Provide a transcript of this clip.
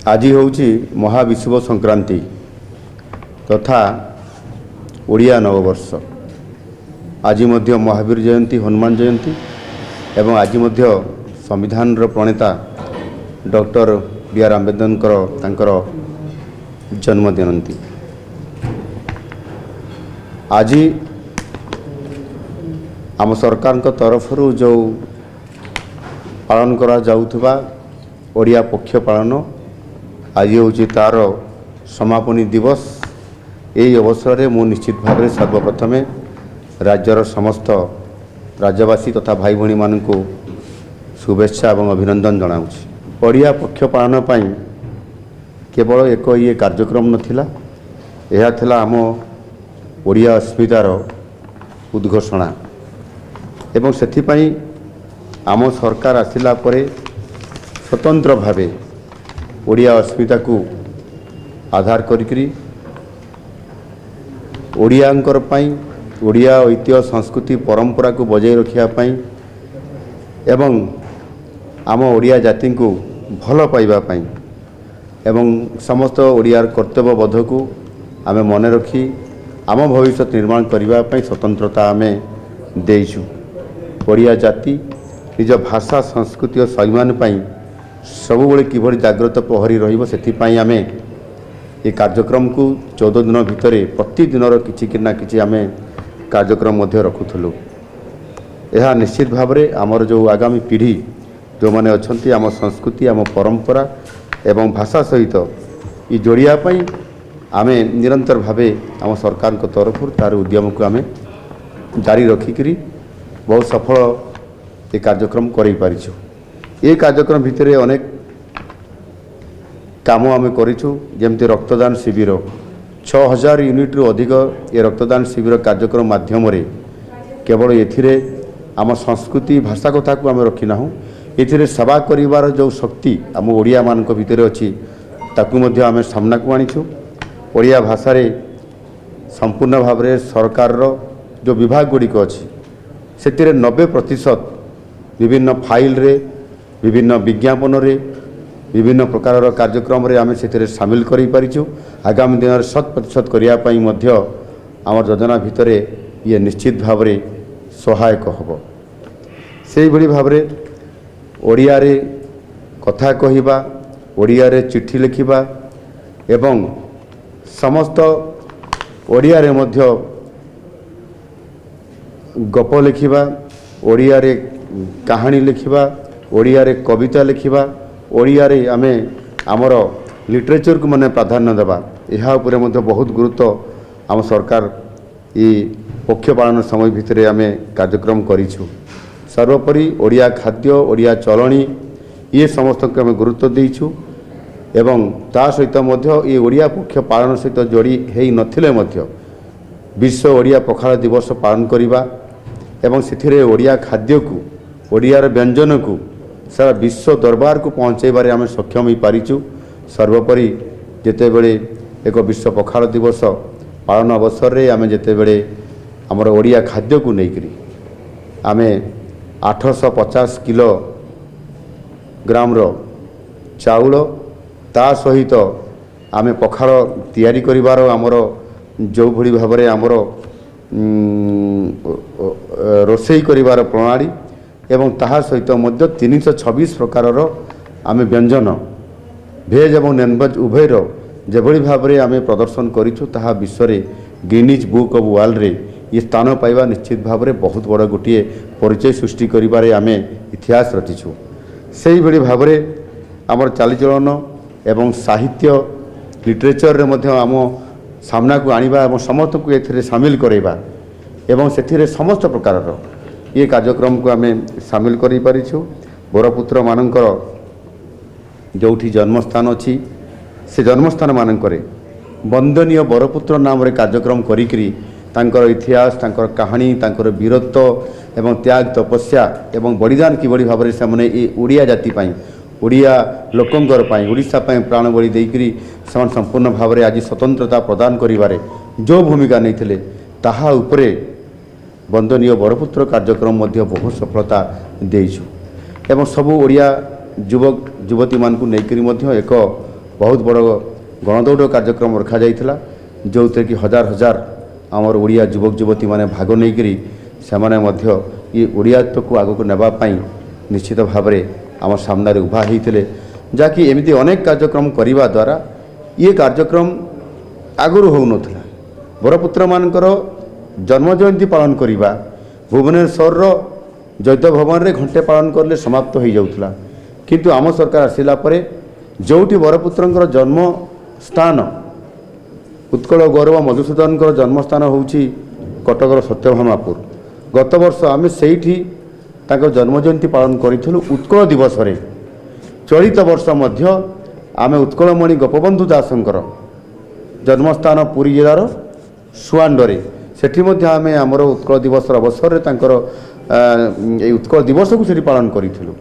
आज हूँ महाविषुव संक्रांति तथा ओडिया नववर्ष। आज महावीर जयंती, हनुमान जयंती एवं आज संविधान प्रणेता डॉक्टर बी.आर. आंबेडकर जन्मदिन। आज आम सरकार तरफ जो पालन करा जाउथबा ओडिया पक्ष पालन आज हूँ तार समापनी दिवस। यही अवसर में निश्चित भाव में सर्वप्रथम राज्यर समस्त राज्यवासी तथा भाई भणी मान को शुभेच्छा और अभिनंदन जनाऊँ। ओडिया पक्ष पालन पाई केवल एक ये कार्यक्रम नथिला, यह थिला आम ओडिया अस्मितार उद्घोषणा एवं सेथिपाई आम सरकार आसिला परे स्वतंत्र भावे ओडिया अस्मिता को आधार करिकरी ओडियांकर पाई ओडिया ऐतिह्य संस्कृति परंपरा को बजाय रखिया पाई एवं आम ओडिया जाति को भल पाइबा पाई एवं समस्त ओडियार कर्तव्यबोध को आमे मन रखी आम भविष्य निर्माण करने पाई स्वतंत्रता आमे देइछु। ओडिया जाति निज भाषा संस्कृति और स्वाभिमान पाई सबुबले किभली जाग्रत प्रहरी रहिबो सेथिपाई आमे ये कार्यक्रम को 14 दिन भितर प्रतिदिन किछि ना किछि आमे कार्यक्रम मध्य रखुथलु। यह निश्चित भाव में आमर जो आगामी पीढ़ी जो माने अछंती आम संस्कृति आम परंपरा एवं भाषा सहित ये जोड़िया पाई आमे निरंतर भावे आम सरकार को तरफ तार उद्यम को आमे जारी रखिकरी बहुत सफल ये कार्यक्रम करें पारिछु। ये कार्यक्रम भितर अनेक काम आम करिछु, जेमती रक्तदान शिविर 6000 यूनिट रु अधिक ये रक्तदान शिविर कार्यक्रम माध्यम रे केवल एथिरे आम संस्कृति भाषा कथा को आम रखी नाहु, एथिरे सेवा करिवार जो शक्ति आम ओडिया मानक भितर अछि ताकू मध्य आम सामना को आनिछु। ओडिया भाषा रे संपूर्ण भाव में सरकार रो जो विभाग गुड़िक अछि सेतिरे 90% विभिन्न फाइल रे विभिन्न विज्ञापन रे विभिन्न प्रकार कार्यक्रम रे आमे सेतिरे शामिल करि पारिछु। आगामी दिन में 100% करिया पाई मध्य आम योजना भितर ये निश्चित भाव में सहायक हब। से भली भाव में ओडिया रे कथा कहिबा, ओडिया रे चिट्ठी लिखिबा एवं समस्त ओडिया रे मध्य गप लिखिबा, ओडिया रे कहानी लिखिबा, ओडिया रे कविता लिखिबा, ओडिया रे आमे आमर लिटरेचर को माने प्राधान्य देबा, यह उपरे मध्य बहुत गुरुत्व आम सरकार ये पक्ष पालन समय भितर आमे कार्यक्रम करिछु। सर्वोपरि ओडिया खाद्य, ओडिया चलणी ये समस्त को आमे गुरुत्व देइछु एवं ता सहित मध्य ये ओडिया पक्ष पालन सहित जोड़ी हेई नथिले मध्य विश्व ओडिया पखाल दिवस पालन करिबा एवं सेथिरे ओडिया खाद्य को ओडियार व्यंजन को सारा विश्व दरबार को पहुँचाइबारे आम सक्षम हो पारिछु। सर्वोपरि जेतेबेले एक विश्व पखाल दिवस पालन अवसर रे आम जेतेबेले आमर ओडिया खाद्य को लेकरी आम 850 किलोग्राम चाउल ता सहित आम पखाल तैयारी करिवार आमर जो भली भाव में आमर रोषेई करिवार प्रणाली एवं ताहा सहित मध्य 326 प्रकार आम व्यंजन भेज एवं नॉनवेज उभयर जेभली भाव में आम प्रदर्शन करिछु ताहा विश्व गिनीज बुक ऑफ वर्ल्ड रे ये स्थान पाइबा निश्चित भाव में बहुत बड़ गोटे परिचय सृष्टि करिबारे आम इतिहास रचिछु। सेही भली भाव में आमर चालीचलन एवं साहित्य लिटरेचर रे मध्य आम सामना को आनिबा एवं समस्त को एथिरे शामिल करेबा एवं सेथिरे समस्त प्रकार ये कार्यक्रम को आम शामिल करि पारिछु। बरपुत्र मानकर जोठी जन्मस्थान अच्छी से जन्मस्थान मानकरे वंदनीय बरपुत्र नाम रे कार्यक्रम करिकरी तांकर इतिहास, तांकर कहानी, तांकर वीरत्व एवं त्याग तपस्या एवं बलिदान किभली भाव में से ये ओडिया जाति पाई ओडिया लोकंकर पाई ओडिशा पाई प्राण बलि देइकरी समान संपूर्ण भाव में आज स्वतंत्रता प्रदान करिबारे जो भूमिका नहीं ताहा उपरे वंदनीय बरपुत्र कार्यक्रम मध्य बहुत सफलता देइछु एवं सबु ओडिया युवक युवती मान को लेकर एक ବହୁତ ବଡ଼ ଗଣଦୌଡ଼ କାର୍ଯ୍ୟକ୍ରମ ରଖାଯାଇଥିଲା, ଯେଉଁଥିରେ କି ହଜାର ହଜାର ଆମର ଓଡ଼ିଆ ଯୁବକ ଯୁବତୀମାନେ ଭାଗ ନେଇକରି ସେମାନେ ମଧ୍ୟ ଏ ଓଡ଼ିଆତ୍ୱକୁ ଆଗକୁ ନେବା ପାଇଁ ନିଶ୍ଚିତ ଭାବରେ ଆମ ସାମ୍ନାରେ ଉଭା ହୋଇଥିଲେ। ଯାହାକି ଏମିତି ଅନେକ କାର୍ଯ୍ୟକ୍ରମ କରିବା ଦ୍ୱାରା ଇଏ କାର୍ଯ୍ୟକ୍ରମ ଆଗରୁ ହେଉନଥିଲା। ବରପୁତ୍ରମାନଙ୍କର ଜନ୍ମ ଜୟନ୍ତୀ ପାଳନ କରିବା ଭୁବନେଶ୍ୱରର ଜୈତ ଭବନରେ ଘଣ୍ଟେ ପାଳନ କଲେ ସମାପ୍ତ ହୋଇଯାଉଥିଲା, କିନ୍ତୁ ଆମ ସରକାର ଆସିଲା ପରେ ଯେଉଁଠି ବରପୁତ୍ରଙ୍କର ଜନ୍ମ ସ୍ଥାନ ଉତ୍କଳ ଗୌରବ ମଧୁସୂଦନଙ୍କର ଜନ୍ମସ୍ଥାନ ହେଉଛି କଟକର ସତ୍ୟଭାମାପୁର। ଗତ ବର୍ଷ ଆମେ ସେଇଠି ତାଙ୍କ ଜନ୍ମ ଜୟନ୍ତୀ ପାଳନ କରିଥିଲୁ ଉତ୍କଳ ଦିବସରେ। ଚଳିତ ବର୍ଷ ମଧ୍ୟ ଆମେ ଉତ୍କଳମଣି ଗୋପବନ୍ଧୁ ଦାସଙ୍କର ଜନ୍ମସ୍ଥାନ ପୁରୀ ଜିଲ୍ଲାର ସୁଆଣ୍ଡରେ ସେଠି ମଧ୍ୟ ଆମେ ଆମର ଉତ୍କଳ ଦିବସର ଅବସରରେ ତାଙ୍କର ଏଇ ଉତ୍କଳ ଦିବସକୁ ସେଠି ପାଳନ କରିଥିଲୁ।